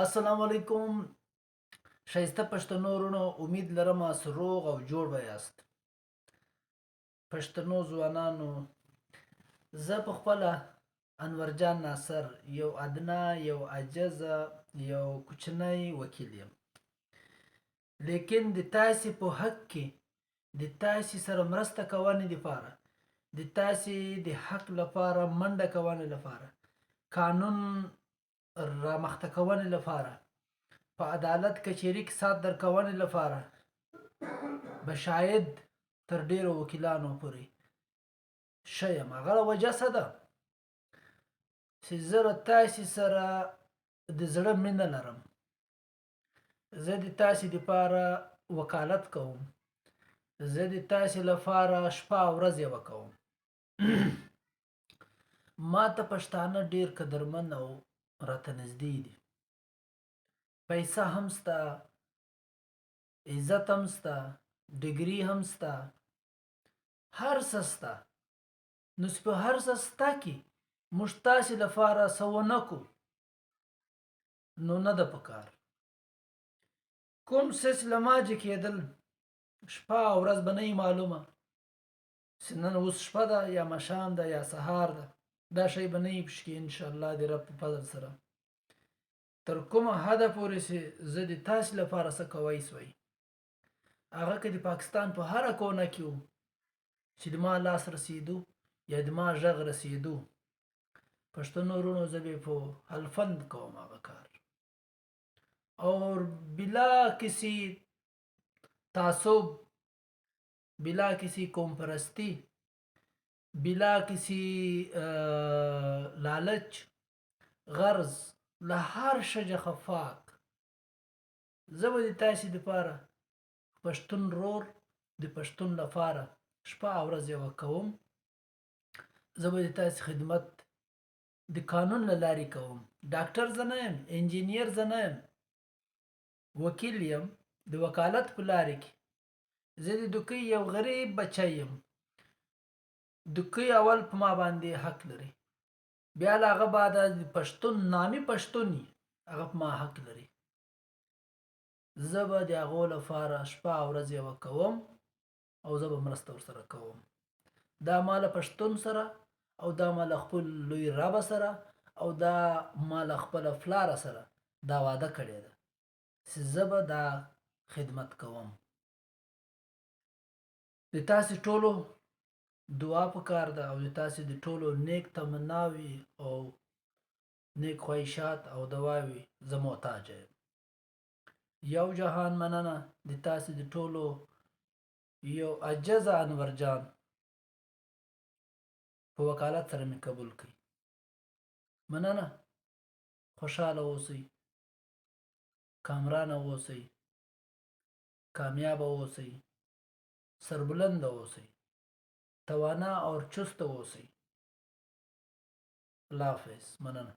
السلام علیکم ښایسته پښتنو وروڼو، امید لرم چې روغ او جوړ به یاست. پښتنو ځوانانو، زه په خپله انورجان ناصر یو ادنا یو عاجزه یو کوچنی وکیل یم، لیکن د تاسې په حق کې د تاسې سره مرسته کوونې لپاره، د تاسې د حق لپاره منډه کوونې لپاره، قانون رامخته کوونې لپاره، په عدالت کچېري کې سات درکونې لپاره به شاید تر ډیرو وکیلانو پورې ښه یم. هغه وجه څه ده چې زه له تاسې سره د زړه مینه لرم. زه د تاسې دپاره وکالت کوم، زه د تاسې لپاره شپه او ورځ یوه کوم. ما ته پښتانه ډیر قدرمن او راته نږدې دي. پیسه هم سته، عزت هم سته، ډګري هم سته، هر څه سته. نو چې په هر څه سته کې موږ تاسې لپاره څه ونه کړو نو نه ده پکار. کوم څه چې له ما چې کېدل شپه او ورځ به نه وي معلومه چې نن اوس شپه ده یا ماښام ده یا سهار ده، دا شی به نه وي پشکې انشاءالله د رب په فضل سره. تر کومه حده پورې چې زه د تاسې لپاره څه کوی سوی، هغه که د پاکستان په هره کونه کې و چې د ما لاس رسېدو یا د ما غږ رسېدو، پښتنو وروڼو زه به په الفند کوم هغه کار، اور بلا کسی تعصب، بلا کسی قوم پرستی، بلا کسی لالچ غرض، له هر شجه خفاک زه به د تاسې دپاره پښتون رور د پښتون لپاره شپه او ورځ یوه کوم. زه به د تاسې خدمت د قانون له لارې کوم. ډاکټر زه نه یم، انجینیر زه نه یم، وکیل یم. د وکالت په لارې کې زه د دوکۍ یو غریب بچی یم. دوکۍ اول په ما باندې حق لري، بیا له هغه بعده د پښتون نامي پښتون وي هغه په ما حق لري. زه به د هغو لپاره شپه او ورځ یوه کوم او زه به مرسته ورسره کوم. دا ما له پښتون سره او دا ما له خپل لوی ربه سره او دا ما له خپله پلاره سره دا وعده کړې ده چې زه به دا خدمت کوم. د تاسې ټولو دعا پکار ده او د تاسې د ټولو نیک تمناوي او نیک خواهشات او دعاوې زه محتاج یم. یو جهان مننه د تاسې د ټولو یو عجزه انورجان په وکالت سره مې قبول کړي. مننه. خوشحاله اوسئ، کامرانه اوسئ، کامیابه اوسئ، سربلنده اوسئ، توانا اور چست اوسئ. الله حافظ. مننه.